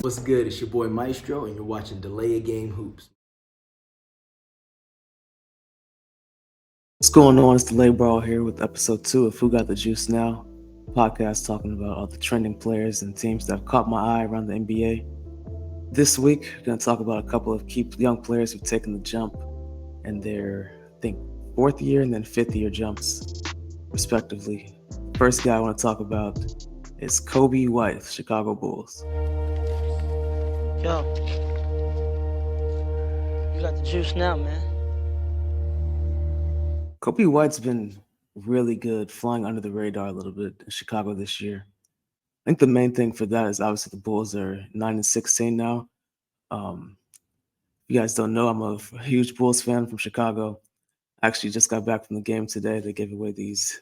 What's good? It's your boy Maestro, and you're watching Delay a Game Hoops. What's going on? It's Delaybaro here with episode 2 of Who Got the Juice Now, podcast talking about all the trending players and teams that have caught my eye around the NBA. This week, we're going to talk about a couple of key young players who've taken the jump and their, I think, fourth year and then fifth year jumps, respectively. First guy I want to talk about is Coby White, Chicago Bulls. Yo, you got the juice now, man. Coby White's been really good, flying under the radar a little bit in Chicago this year. I think the main thing for that is obviously the Bulls are 9-16 now. You guys don't know, I'm a huge Bulls fan from Chicago. I actually just got back from the game today. They gave away these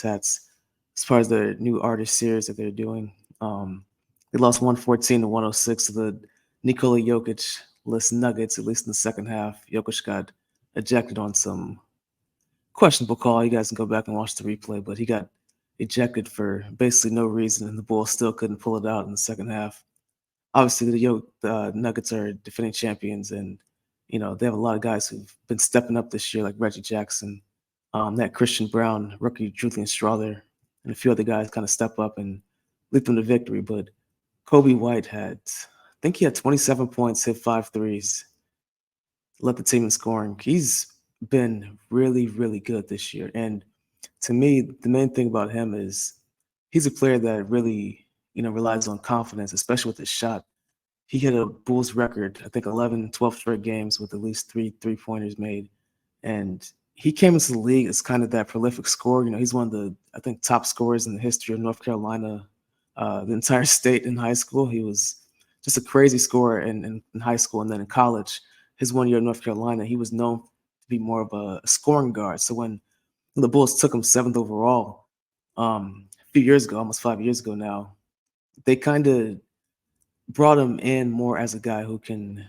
hats as far as their new artist series that they're doing. They lost 114-106 to the Nikola Jokic-less Nuggets, at least in the second half. Jokic got ejected on some questionable call. You guys can go back and watch the replay, but he got ejected for basically no reason, and the Bulls still couldn't pull it out in the second half. Obviously, the Nuggets are defending champions, and they have a lot of guys who've been stepping up this year, like Reggie Jackson, that Christian Brown, rookie Julian Strawther, and a few other guys kind of step up and lead them to victory. But Coby White I think he had 27 points, hit 5 threes, led the team in scoring. He's been really, really good this year. And to me, the main thing about him is he's a player that really, relies on confidence, especially with his shot. He hit a Bulls record, I think 11, 12 straight games with at least 3 3-pointers made. And he came into the league as kind of that prolific scorer. He's one of the, I think, top scorers in the history of North Carolina, the entire state in high school. He was just a crazy scorer in high school. And then in college, his 1 year in North Carolina, he was known to be more of a scoring guard. So when the Bulls took him 7th overall a few years ago, almost 5 years ago now, they kind of brought him in more as a guy who can,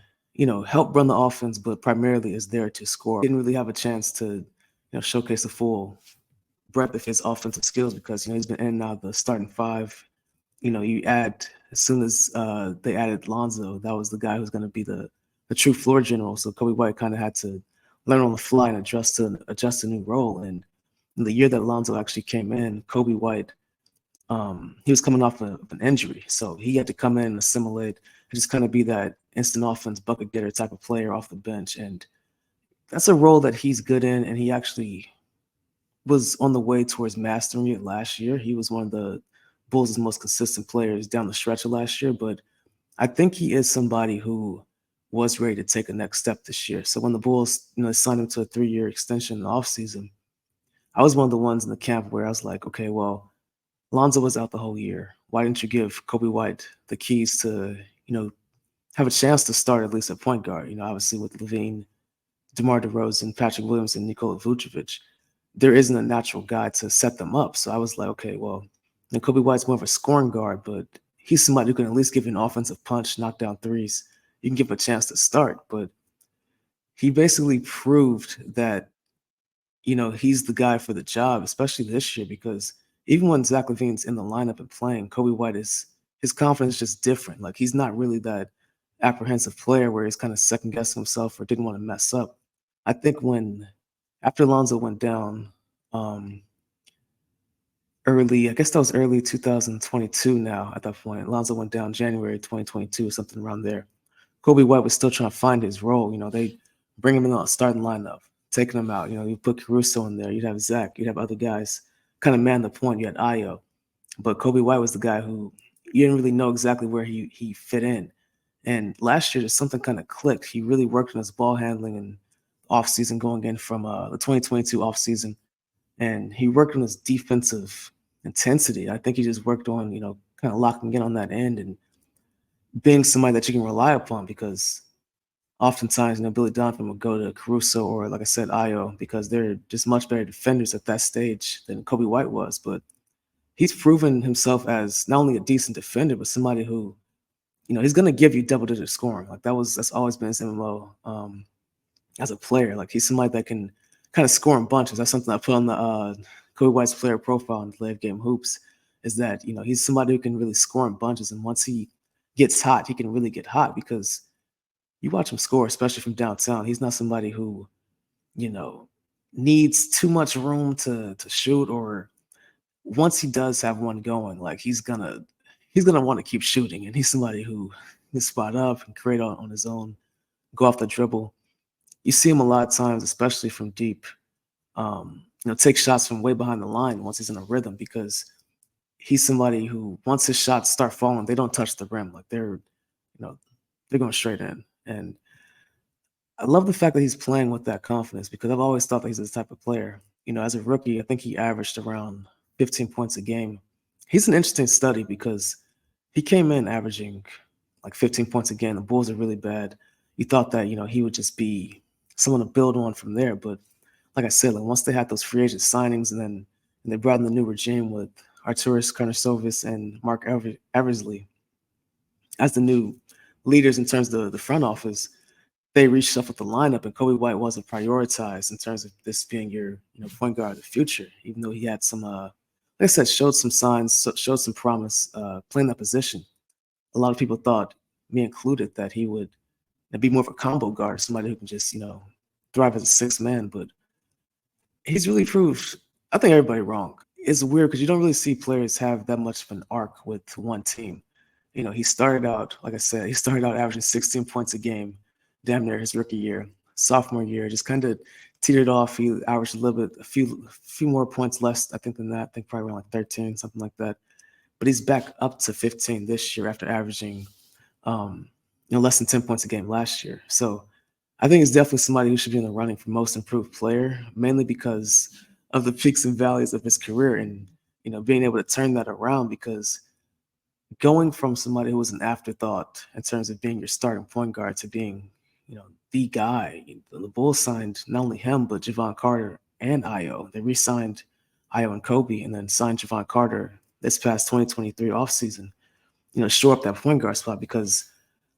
help run the offense, but primarily is there to score. He didn't really have a chance to, showcase the full breadth of his offensive skills because, he's been in and out of the starting five. You add, as soon as they added Lonzo, that was the guy who's going to be the true floor general. So Coby White kind of had to learn on the fly and adjust a new role. And in the year that Lonzo actually came in, Coby White, he was coming off of an injury, so he had to come in and assimilate and just kind of be that instant offense bucket getter type of player off the bench. And that's a role that he's good in, and he actually was on the way towards mastering it last year. He was one of the Bulls' most consistent players down the stretch of last year, but I think he is somebody who was ready to take a next step this year. So when the Bulls, signed him to a 3-year extension in the offseason, I was one of the ones in the camp where I was like, okay, well, Lonzo was out the whole year. Why didn't you give Coby White the keys to, have a chance to start at least at point guard? Obviously with Levine, DeMar DeRozan, Patrick Williams, and Nikola Vucevic, there isn't a natural guy to set them up. So I was like, okay, well, Coby White's more of a scoring guard, but he's somebody who can at least give you an offensive punch, knock down threes. You can give him a chance to start. But he basically proved that, he's the guy for the job, especially this year, because even when Zach LaVine's in the lineup and playing, Coby White his confidence is just different. Like, he's not really that apprehensive player where he's kind of second guessing himself or didn't want to mess up. I think after Lonzo went down, I guess that was early 2022 now at that point. Lonzo went down January 2022, something around there. Coby White was still trying to find his role. They bring him in on the starting lineup, taking him out. You put Caruso in there. You'd have Zach. You'd have other guys kind of man the point. You had Ayo. But Coby White was the guy who you didn't really know exactly where he fit in. And last year, just something kind of clicked. He really worked on his ball handling and offseason going in from the 2022 offseason. And he worked on his defensive intensity. I think he just worked on, kind of locking in on that end and being somebody that you can rely upon, because oftentimes, Billy Donovan would go to Caruso or, like I said, Ayo, because they're just much better defenders at that stage than Coby White was. But he's proven himself as not only a decent defender, but somebody who, he's going to give you double-digit scoring. Like, that's always been his MMO as a player. Like, he's somebody that can kind of score in bunches. That's something I put on the Coby White's player profile in the Live Game Hoops, is that, he's somebody who can really score in bunches. And once he gets hot, he can really get hot because you watch him score, especially from downtown. He's not somebody who, you know, needs too much room to shoot, or once he does have one going, like he's gonna want to keep shooting. And he's somebody who can spot up and create on his own, go off the dribble. You see him a lot of times, especially from deep. Take shots from way behind the line once he's in a rhythm, because he's somebody who, once his shots start falling, they don't touch the rim. Like they're going straight in. And I love the fact that he's playing with that confidence, because I've always thought that he's this type of player. As a rookie, I think he averaged around 15 points a game. He's an interesting study because he came in averaging like 15 points a game. The Bulls are really bad. You thought that, he would just be someone to build on from there. But like I said, like once they had those free agent signings, and they brought in the new regime with Arturas Karnisovas and Mark Eversley as the new leaders in terms of the front office, they reshuffled the lineup, and Coby White wasn't prioritized in terms of this being your point guard of the future, even though he had some, like I said, showed some signs, showed some promise playing that position. A lot of people thought, me included, that he would be more of a combo guard, somebody who can just, thrive as a sixth man. But he's really proved, I think, everybody wrong. It's weird because you don't really see players have that much of an arc with one team. He started out, like I said, averaging 16 points a game, damn near his rookie year. Sophomore year, just kind of teetered off. He averaged a little bit, a few more points less, I think, than that. I think probably around like 13, something like that. But he's back up to 15 this year after averaging, less than 10 points a game last year. So I think it's definitely somebody who should be in the running for most improved player, mainly because of the peaks and valleys of his career, and being able to turn that around. Because going from somebody who was an afterthought in terms of being your starting point guard to being, the guy, the Bulls signed not only him but Javon Carter and Ayo. They re-signed Ayo and Coby, and then signed Javon Carter this past 2023 offseason. Shore up that point guard spot, because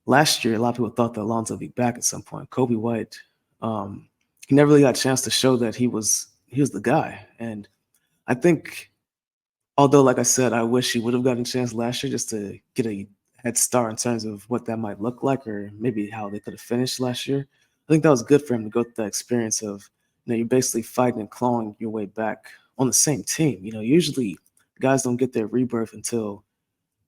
last year a lot of people thought that Alonzo would be back at some point. Coby White, he never really got a chance to show that he was the guy. And I think, although, like I said, I wish he would have gotten a chance last year just to get a head start in terms of what that might look like, or maybe how they could have finished last year. I think that was good for him to go through that experience of, you're basically fighting and clawing your way back on the same team. Usually guys don't get their rebirth until,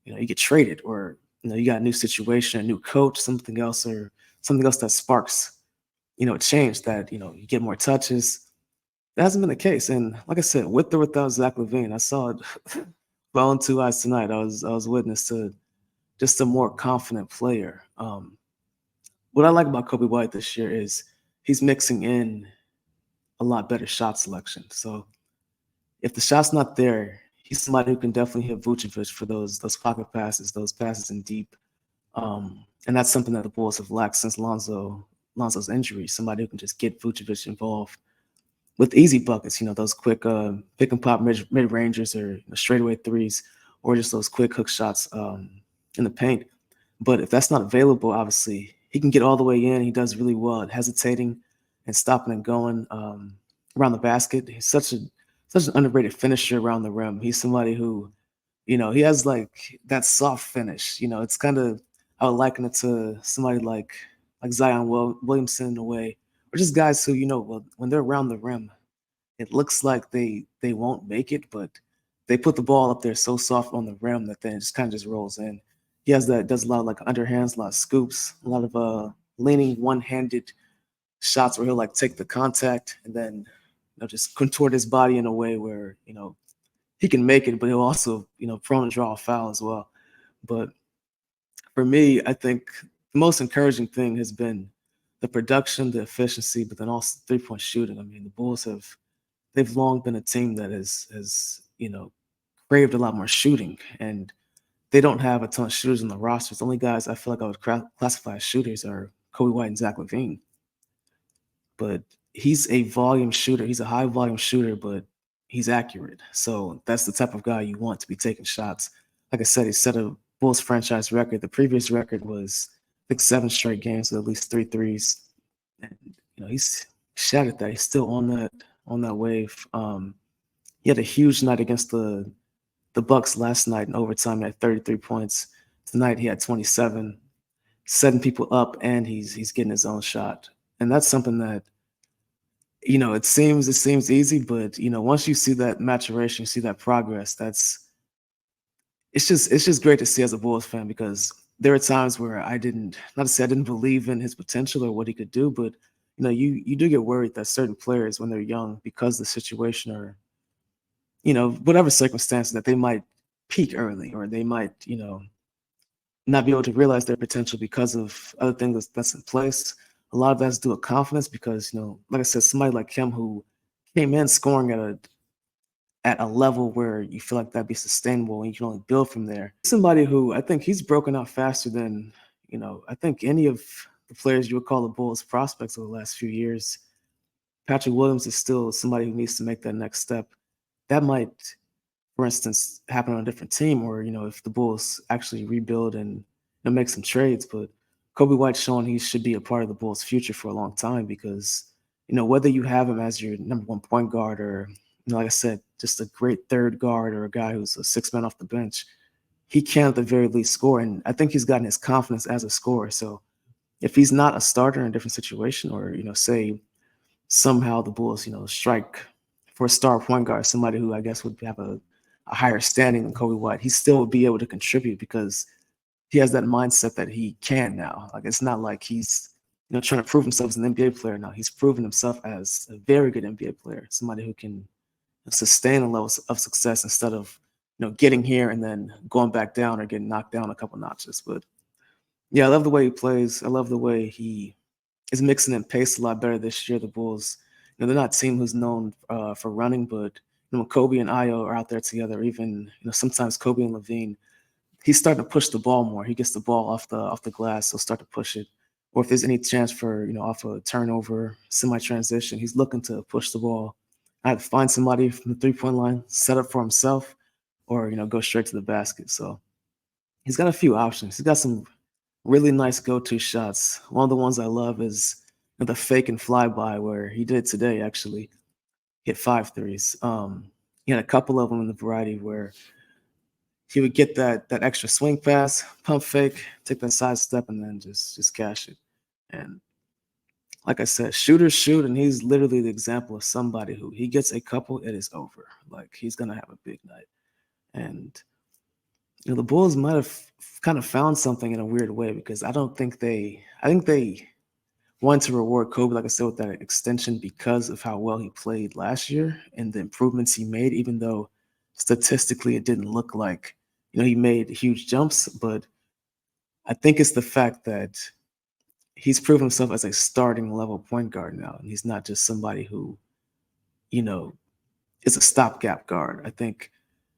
you get traded, or, you got a new situation, a new coach, something else that sparks, a change that, you get more touches. That hasn't been the case. And like I said, with or without Zach LaVine, I saw it with my own two eyes tonight. I was witness to just a more confident player. What I like about Coby White this year is he's mixing in a lot better shot selection. So if the shot's not there, he's somebody who can definitely hit Vucevic for those pocket passes, those passes in deep. And that's something that the Bulls have lacked since Lonzo's injury. Somebody who can just get Vucevic involved with easy buckets, those quick pick and pop mid-rangers, or straightaway threes, or just those quick hook shots in the paint. But if that's not available, obviously, he can get all the way in. He does really well at hesitating and stopping and going around the basket. He's such an underrated finisher around the rim. He's somebody who, he has like that soft finish. It's kind of, I would liken it to somebody like Zion Williamson in a way, or just guys who, when they're around the rim, it looks like they won't make it, but they put the ball up there so soft on the rim that then it just kind of just rolls in. He does a lot of like underhands, a lot of scoops, a lot of leaning one-handed shots where he'll like take the contact and then just contort his body in a way where he can make it, but he'll also prone to draw a foul as well. But for me, I think the most encouraging thing has been the production, the efficiency, but then also three-point shooting. I mean, the Bulls they've long been a team that has craved a lot more shooting, and they don't have a ton of shooters on the roster. The only guys I feel like I would classify as shooters are Coby White and Zach LaVine. But he's a volume shooter. He's a high volume shooter, but he's accurate. So that's the type of guy you want to be taking shots. Like I said, he set a Bulls franchise record. The previous record was, I think, 7 straight games with at least 3 threes. And he's shattered that. He's still on that wave. He had a huge night against the Bucks last night in overtime. He had 33 points. Tonight he had 27, setting people up, and he's getting his own shot. And that's something that, it seems easy, but once you see that maturation, you see that progress, it's just great to see as a Bulls fan, because there are times where not to say I didn't believe in his potential or what he could do, but you do get worried that certain players when they're young, because of the situation or whatever circumstance, that they might peak early, or they might not be able to realize their potential because of other things that's in place. A lot of that's due to confidence, because like I said, somebody like him who came in scoring at a level where you feel like that'd be sustainable and you can only build from there. Somebody who I think he's broken out faster than, I think any of the players you would call the Bulls prospects over the last few years. Patrick Williams is still somebody who needs to make that next step. That might, for instance, happen on a different team, or, if the Bulls actually rebuild and make some trades. But Coby White's shown he should be a part of the Bulls' future for a long time, because, whether you have him as your number one point guard, or, like I said, just a great third guard, or a guy who's a six man off the bench, he can at the very least score. And I think he's gotten his confidence as a scorer. So if he's not a starter in a different situation, or, say somehow the Bulls, strike for a star point guard, somebody who I guess would have a higher standing than Coby White, he still would be able to contribute, because he has that mindset that he can now. Like, it's not like he's trying to prove himself as an NBA player now. He's proven himself as a very good NBA player, somebody who can sustain a level of success instead of getting here and then going back down or getting knocked down a couple notches. But yeah, I love the way he plays. I love the way he is mixing in pace a lot better this year. The Bulls, they're not a team who's known for running, but when Coby and Ayo are out there together, even sometimes Coby and Levine, he's starting to push the ball more. He gets the ball off the glass, he'll start to push it. Or if there's any chance for off a turnover, semi-transition, he's looking to push the ball. I'd find somebody from the 3-point line, set up for himself, or go straight to the basket. So he's got a few options. He's got some really nice go-to shots. One of the ones I love is the fake and flyby, where he did today. Actually hit 5 threes. He had a couple of them in the variety where he would get that extra swing pass, pump fake, take that side step, and then just cash it. And like I said, shooters shoot, and he's literally the example of somebody who he gets a couple, it is over. Like, he's gonna have a big night. And the Bulls might have kind of found something in a weird way, because I think they wanted to reward Coby, like I said, with that extension, because of how well he played last year and the improvements he made, even though statistically it didn't look like he made huge jumps. But I think it's the fact that he's proven himself as a starting level point guard now, and he's not just somebody who is a stopgap guard. I think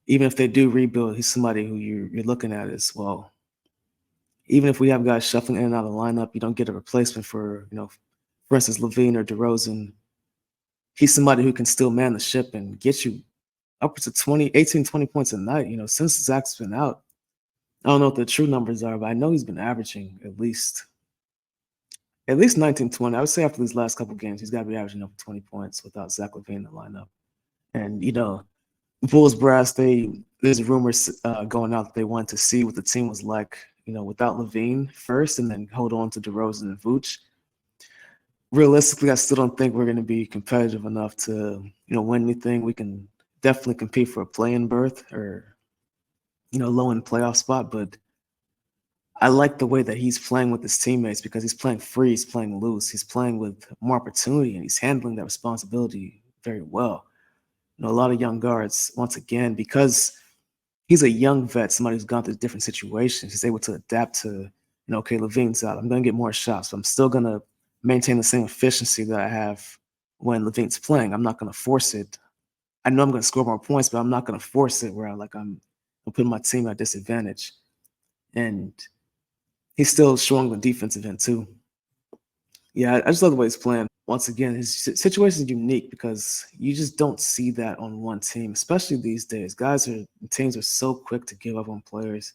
even if they do rebuild, he's somebody who you're looking at as well. Even if we have guys shuffling in and out of the lineup, you don't get a replacement for for instance, Levine or DeRozan. He's somebody who can still man the ship and get you upwards of 18, 20 points a night. Since Zach's been out, I don't know what the true numbers are, but I know he's been averaging at least 19, 20. I would say after these last couple games, he's got to be averaging up 20 points without Zach Levine in the lineup. And, Bulls brass, there's rumors going out that they wanted to see what the team was like, without Levine first, and then hold on to DeRozan and Vooch. Realistically, I still don't think we're going to be competitive enough to, win anything. We can definitely compete for a play-in berth or, low-end playoff spot, but I like the way that he's playing with his teammates, because he's playing free, he's playing loose, he's playing with more opportunity, and he's handling that responsibility very well. A lot of young guards, once again, because he's a young vet, somebody who's gone through different situations, he's able to adapt to, okay, Levine's out, I'm going to get more shots, but I'm still going to maintain the same efficiency that I have when Levine's playing. I'm not going to force it. I know I'm going to score more points, but I'm not going to force it where I'm putting my team at disadvantage. And he's still showing the defensive end too. Yeah, I just love the way he's playing. Once again, his situation is unique, because you just don't see that on one team, especially these days. Teams are so quick to give up on players.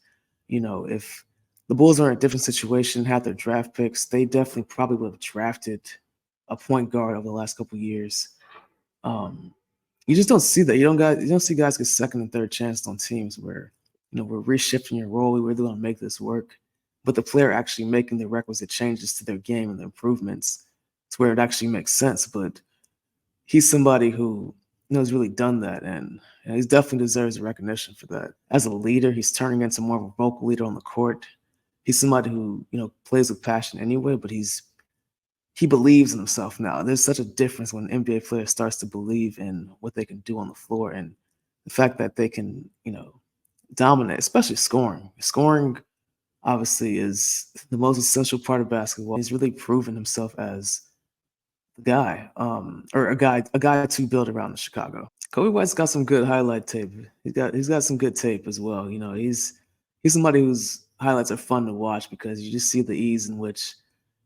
If the Bulls are in a different situation, had their draft picks, they definitely probably would have drafted a point guard over the last couple of years. You just don't see that. You don't see guys get second and third chances on teams where we're reshifting your role. We really want to make this work. But the player actually making the requisite changes to their game and the improvements to where it actually makes sense. But he's somebody who has really done that, and he definitely deserves recognition for that. As a leader, he's turning into more of a vocal leader on the court. He's somebody who plays with passion anyway, but he believes in himself now. There's such a difference when an NBA player starts to believe in what they can do on the floor, and the fact that they can dominate, especially scoring. Scoring obviously is the most essential part of basketball. He's really proven himself as the guy, or a guy to build around in Chicago. Coby White's got some good highlight tape. He's got some good tape as well. He's somebody whose highlights are fun to watch because you just see the ease in which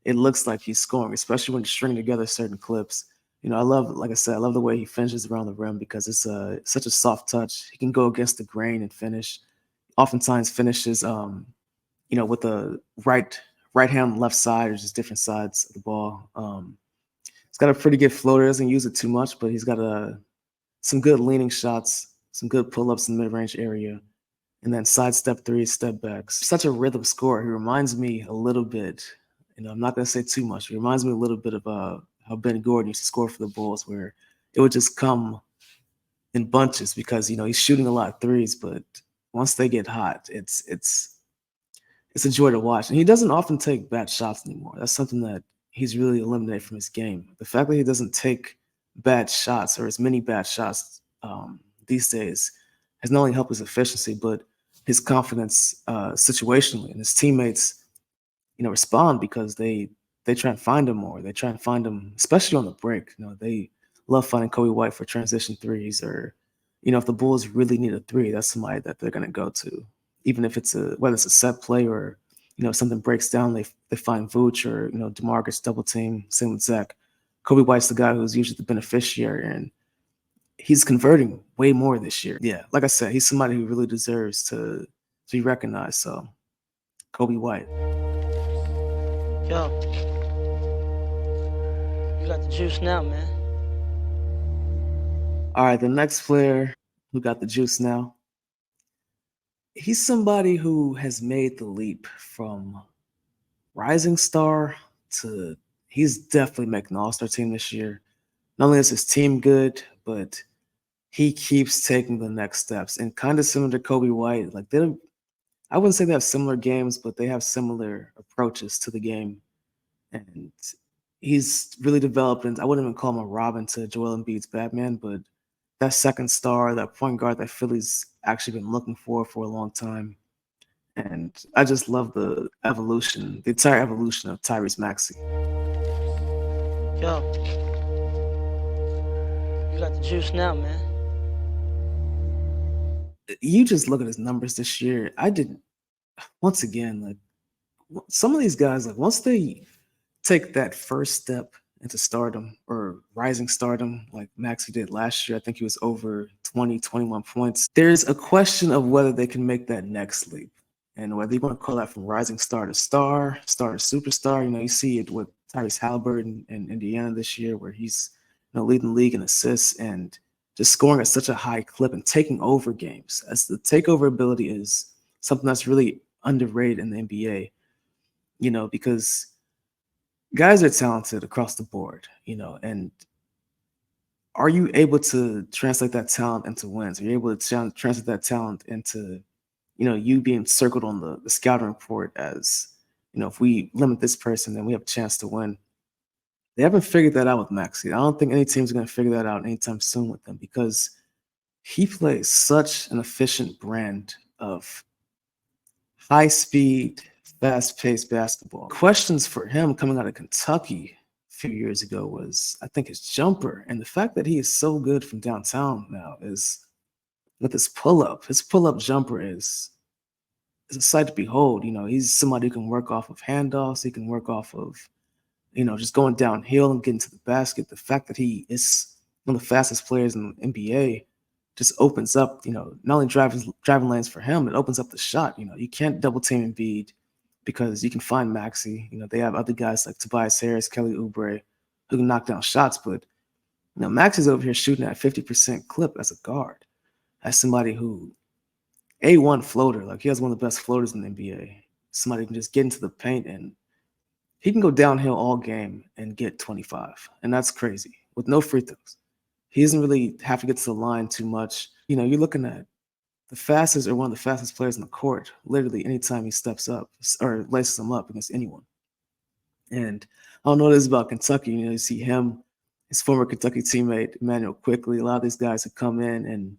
it looks like he's scoring, especially when you string together certain clips. Like I said, I love the way he finishes around the rim because it's such a soft touch. He can go against the grain and finish. Oftentimes finishes, with the right hand, left side, or just different sides of the ball. He's got a pretty good floater. Doesn't use it too much, but he's got some good leaning shots, some good pull-ups in the mid-range area, and then sidestep threes, step backs. Such a rhythm scorer. He reminds me a little bit. I'm not going to say too much. He reminds me a little bit of how Ben Gordon used to score for the Bulls, where it would just come in bunches because he's shooting a lot of threes, but once they get hot, it's a joy to watch. And he doesn't often take bad shots anymore. That's something that he's really eliminated from his game. The fact that he doesn't take bad shots or as many bad shots these days has not only helped his efficiency, but his confidence situationally. And his teammates respond because they try and find him more. They try and find him, especially on the break. They love finding Coby White for transition threes, or if the Bulls really need a three, that's somebody that they're going to go to, even if whether it's a set play or if something breaks down, they find Vooch or DeMarcus double team. Same with Zach. Coby White's the guy who's usually the beneficiary, and he's converting way more this year. Yeah, like I said, he's somebody who really deserves to be recognized. So, Coby White. Yo, you got the juice now, man. All right, the next player who got the juice now, he's somebody who has made the leap from rising star to he's definitely making the All-Star team this year. Not only is his team good, but he keeps taking the next steps. And kind of similar to Coby White, I wouldn't say they have similar games, but they have similar approaches to the game. And he's really developed, and I wouldn't even call him a Robin to Joel Embiid's Batman, but that second star, that point guard that Philly's actually been looking for a long time. And I just love the entire evolution of Tyrese Maxey. Yo, you got the juice now, man. You just look at his numbers this year. Once again, some of these guys, once they take that first step into stardom or rising stardom, like Maxey did last year, I think he was over 20, 21 points. There's a question of whether they can make that next leap. And whether you want to call that from rising star to superstar, you see it with Tyrese Halliburton in Indiana this year, where he's leading the league in assists and just scoring at such a high clip and taking over games. As the takeover ability is something that's really underrated in the NBA, because guys are talented across the board, and are you able to translate that talent into wins? Are you able to translate that talent into you being circled on the scouting report as, if we limit this person, then we have a chance to win. They haven't figured that out with Maxey. I don't think any team's going to figure that out anytime soon with him because he plays such an efficient brand of high speed, fast-paced basketball. Questions for him coming out of Kentucky a few years ago was, I think, his jumper. And the fact that he is so good from downtown now is with his pull-up. His pull-up jumper is a sight to behold. He's somebody who can work off of handoffs. He can work off of, just going downhill and getting to the basket. The fact that he is one of the fastest players in the NBA just opens up, not only driving lanes for him, it opens up the shot. You can't double team Embiid because you can find Maxey. They have other guys like Tobias Harris, Kelly Oubre, who can knock down shots. But, Maxey's over here shooting at 50% clip as a guard, as somebody who A1 floater. Like, he has one of the best floaters in the NBA. Somebody who can just get into the paint, and he can go downhill all game and get 25. And that's crazy with no free throws. He doesn't really have to get to the line too much. You know, you're looking at the fastest or one of the fastest players on the court, literally anytime he steps up or laces them up against anyone. And I don't know what it is about Kentucky. You know, you see him, his former Kentucky teammate, Emmanuel Quickly, a lot of these guys who come in, and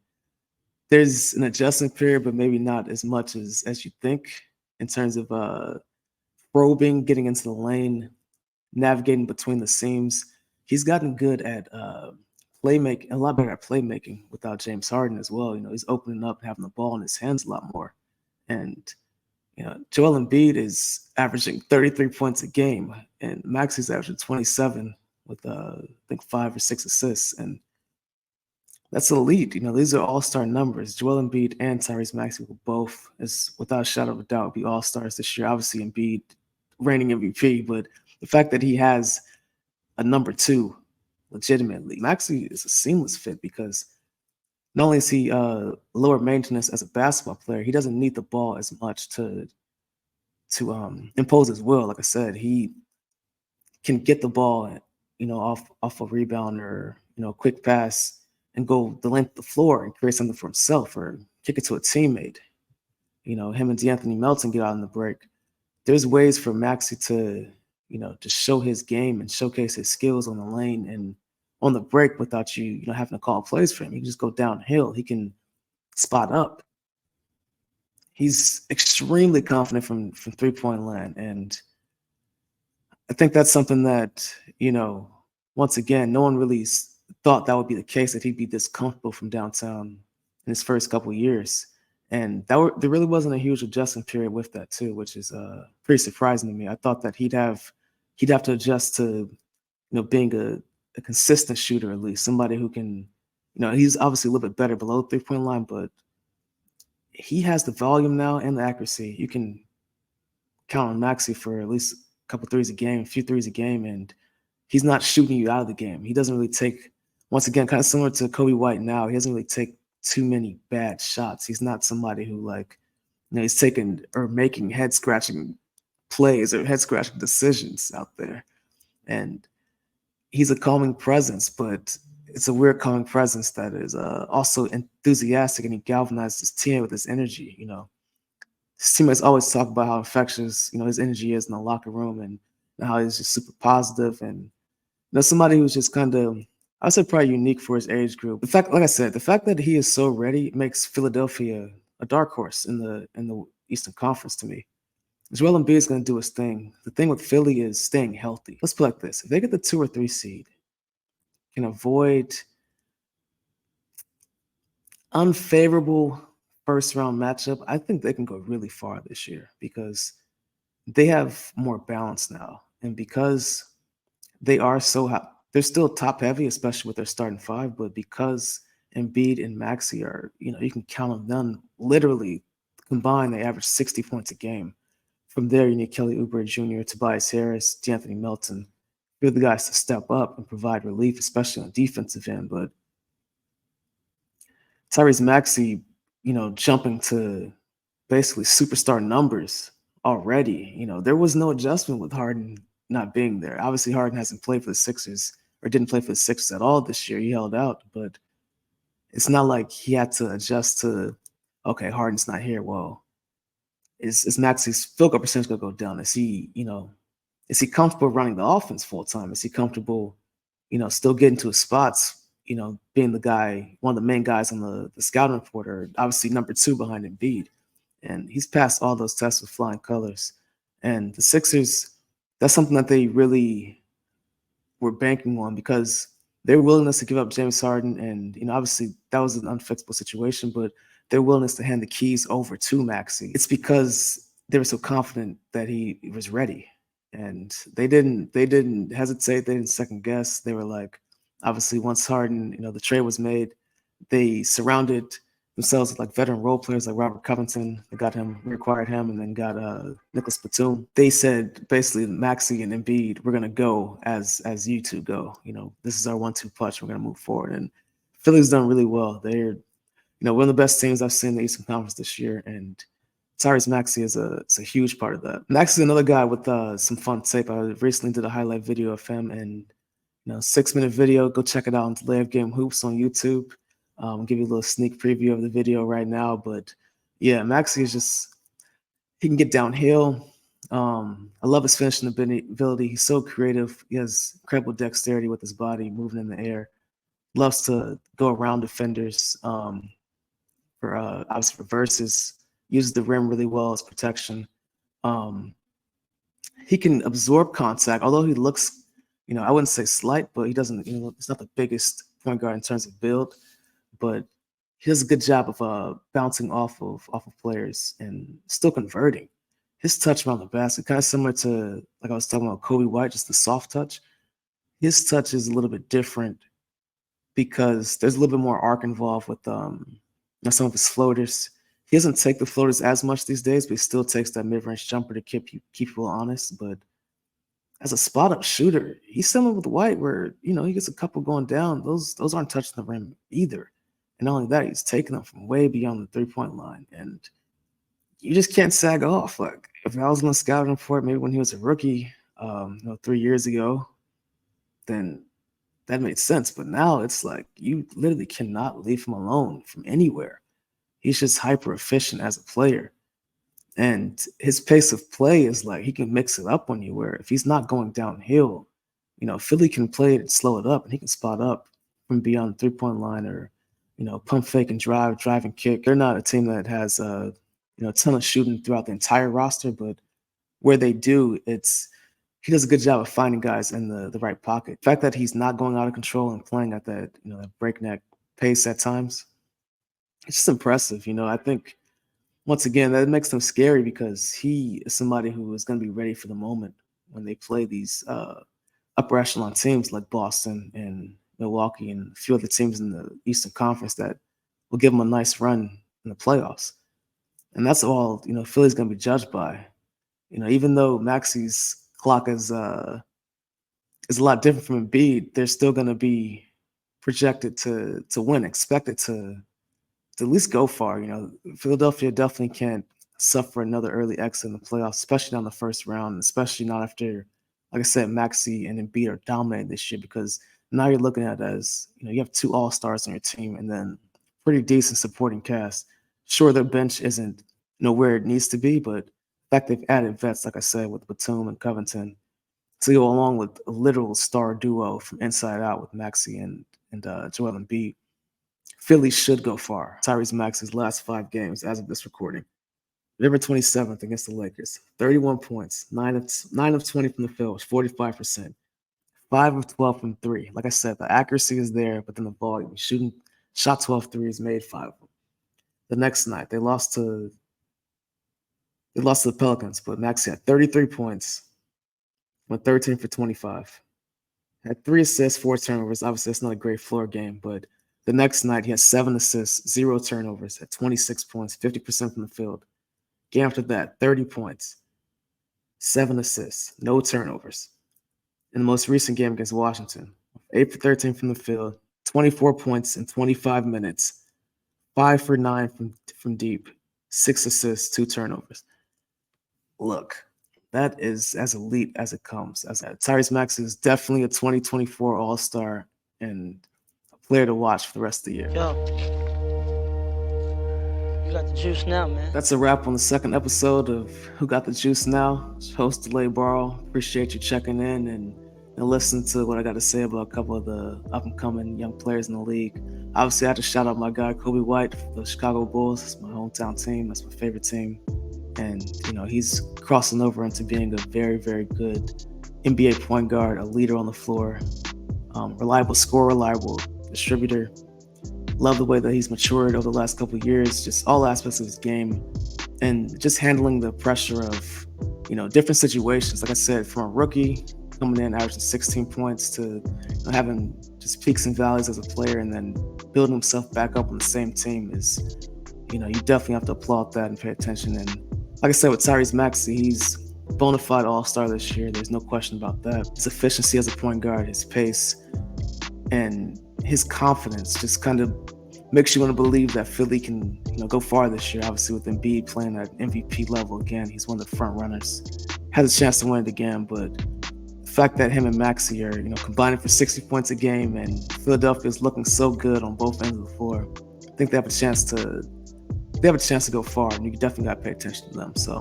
there's an adjustment period, but maybe not as much as you think in terms of probing, getting into the lane, navigating between the seams. He's gotten good at playmaking, a lot better at playmaking without James Harden as well. You know, he's opening up and having the ball in his hands a lot more. And, you know, Joel Embiid is averaging 33 points a game, and Maxey's averaging 27 with, I think, 5 or 6 assists. And that's elite. You know, these are all-star numbers. Joel Embiid and Tyrese Maxey will both, without a shadow of a doubt, be all-stars this year. Obviously, Embiid reigning MVP, but the fact that he has a number 2 legitimately, Maxey is a seamless fit because not only is he lower maintenance as a basketball player, he doesn't need the ball as much to impose his will. Like I said, he can get the ball, you know, off a rebound or, you know, a quick pass and go the length of the floor and create something for himself or kick it to a teammate. You know, him and DeAnthony Melton get out on the break. There's ways for Maxey to, you know, to show his game and showcase his skills on the lane and on the break without you know, having to call plays for him. He can just go downhill. He can spot up. He's extremely confident from three-point land. And I think that's something that, you know, once again, no one really thought that would be the case, that he'd be this comfortable from downtown in his first couple of years. And there really wasn't a huge adjustment period with that too, which is pretty surprising to me. I thought that he'd have to adjust to, you know, being a consistent shooter, at least somebody who can, you know, he's obviously a little bit better below the 3-point line, but he has the volume now and the accuracy. You can count on Maxey for at least a couple threes a game, a few threes a game, and he's not shooting you out of the game. He doesn't really take, once again, kind of similar to Coby White now, he doesn't really take too many bad shots. He's not somebody who, like, you know, he's taking or making head-scratching plays or head-scratching decisions out there. And he's a calming presence, but it's a weird calming presence that is also enthusiastic, and he galvanizes his team with his energy. You know, his teammates always talk about how infectious, you know, his energy is in the locker room, and how he's just super positive, and, you know, somebody who's just kind of, I would say, probably unique for his age group. The fact, like I said, the fact that he is so ready makes Philadelphia a dark horse in the Eastern Conference to me. Joel Embiid is going to do his thing. The thing with Philly is staying healthy. Let's put it like this: if they get the 2 or 3 seed, can avoid unfavorable first-round matchup, I think they can go really far this year because they have more balance now, and because they are so hot, they're still top-heavy, especially with their starting 5. But because Embiid and Maxey are, you know, you can count on them. Literally combined, they average 60 points a game. From there, you need Kelly Oubre Jr., Tobias Harris, DeAnthony Melton. You're the guys to step up and provide relief, especially on the defensive end. But Tyrese Maxey, you know, jumping to basically superstar numbers already. You know, there was no adjustment with Harden not being there. Obviously, Harden hasn't played for the Sixers or didn't play for the Sixers at all this year. He held out, but it's not like he had to adjust to, okay, Harden's not here. Well, is Maxey's field goal percentage going to go down? Is he, you know, is he comfortable running the offense full time? Is he comfortable, you know, still getting to his spots, you know, being the guy, one of the main guys on the scouting report, or obviously number 2 behind Embiid? And he's passed all those tests with flying colors. And the Sixers, that's something that they really were banking on, because their willingness to give up James Harden, and, you know, obviously that was an unfixable situation, but their willingness to hand the keys over to Maxey, it's because they were so confident that he was ready. And they didn't hesitate, they didn't second guess. They were like, obviously, once Harden, you know, the trade was made, they surrounded themselves with, like, veteran role players like Robert Covington. They reacquired him, and then got Nicholas Batum. They said basically, Maxey and Embiid, we're gonna go as you two go. You know, this is our 1-2 punch. We're gonna move forward. And Philly's done really well. They're, one of the best teams I've seen in the Eastern Conference this year, and Tyrese Maxey is a huge part of that. Maxey is another guy with some fun tape. I recently did a highlight video of him, and 6-minute video. Go check it out on Delay of Game Hoops on YouTube. I'll give you a little sneak preview of the video right now. But yeah, Maxey is he can get downhill. I love his finishing ability. He's so creative. He has incredible dexterity with his body, moving in the air. Loves to go around defenders obviously for verses. Uses the rim really well as protection. He can absorb contact, although he looks, I wouldn't say slight, but he doesn't, he's not the biggest point guard in terms of build, but he does a good job of bouncing off of players and still converting. His touch around the basket, kind of similar to, like I was talking about Coby White, just the soft touch. His touch is a little bit different because there's a little bit more arc involved with some of his floaters. He doesn't take the floaters as much these days, but he still takes that mid-range jumper to keep people honest. But as a spot-up shooter, he's similar with White, where he gets a couple going down. Those aren't touching the rim either. And not only that, he's taking them from way beyond the three-point line. And you just can't sag off. Like, if I was going to scout him for it, maybe when he was a rookie, 3 years ago, then that made sense. But now it's like you literally cannot leave him alone from anywhere. He's just hyper efficient as a player. And his pace of play is like he can mix it up on you, where if he's not going downhill, Philly can play it and slow it up, and he can spot up from beyond the three-point line, or, pump fake and drive and kick. They're not a team that has a ton of shooting throughout the entire roster, but where they do, he does a good job of finding guys in the right pocket. The fact that he's not going out of control and playing at that, that breakneck pace at times, it's just impressive. I think, once again, that makes them scary because he is somebody who is going to be ready for the moment when they play these upper echelon teams like Boston and Milwaukee and a few other teams in the Eastern Conference that will give them a nice run in the playoffs. And that's all, Philly's going to be judged by. Even though Maxey's clock is a lot different from Embiid, they're still going to be projected to win, expected to at least go far. Philadelphia definitely can't suffer another early exit in the playoffs, especially on the first round, especially not after, like I said, Maxey and Embiid are dominating this year, because now you're looking at it as, you have 2 all-stars on your team and then pretty decent supporting cast. Sure, their bench isn't where it needs to be, but the fact they've added vets, like I said, with Batum and Covington, to go along with a literal star duo from inside out with Maxey and Joel Embiid, Philly should go far. Tyrese Maxey's last 5 games as of this recording: November 27th against the Lakers, 31 points, 9 of 20 from the field, 45%, 5 of 12 from 3. Like I said, the accuracy is there, but then the volume, shot 12 threes, made 5 of them. The next night, they lost to the Pelicans, but Maxey had 33 points, went 13 for 25, had 3 assists, 4 turnovers. Obviously, that's not a great floor game, but the next night, he had 7 assists, 0 turnovers, had 26 points, 50% from the field. Game after that, 30 points, 7 assists, no turnovers. In the most recent game against Washington, 8 for 13 from the field, 24 points in 25 minutes, 5 for 9 from deep, 6 assists, 2 turnovers. Look, that is as elite as it comes. Tyrese Maxey is definitely a 2024 All-Star and a player to watch for the rest of the year. Yo, you got the juice now, man. That's a wrap on the second episode of Who Got the Juice Now. Host Delaybaro. Appreciate you checking in and listening to what I got to say about a couple of the up-and-coming young players in the league. Obviously, I have to shout out my guy, Coby White, for the Chicago Bulls. It's my hometown team. That's my favorite team. And, he's crossing over into being a very, very good NBA point guard, a leader on the floor, reliable scorer, reliable distributor. Love the way that he's matured over the last couple of years, just all aspects of his game, and just handling the pressure of, different situations. Like I said, from a rookie coming in, averaging 16 points, to having just peaks and valleys as a player, and then building himself back up on the same team is, you definitely have to applaud that and pay attention. And like I said, with Tyrese Maxey, he's a bona fide all-star this year. There's no question about that. His efficiency as a point guard, his pace, and his confidence just kind of makes you want to believe that Philly can, go far this year. Obviously, with Embiid playing at MVP level again, he's one of the front runners. Has a chance to win it again, but the fact that him and Maxey are, combining for 60 points a game, and Philadelphia is looking so good on both ends of the floor, I think they have a chance to go far, and you definitely got to pay attention to them. So,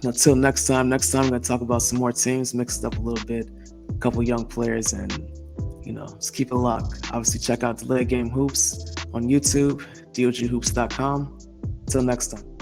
until next time, we're going to talk about some more teams, mix it up a little bit, a couple young players, and just keep it locked. Obviously, check out Delay Game Hoops on YouTube, doghoops.com. Until next time.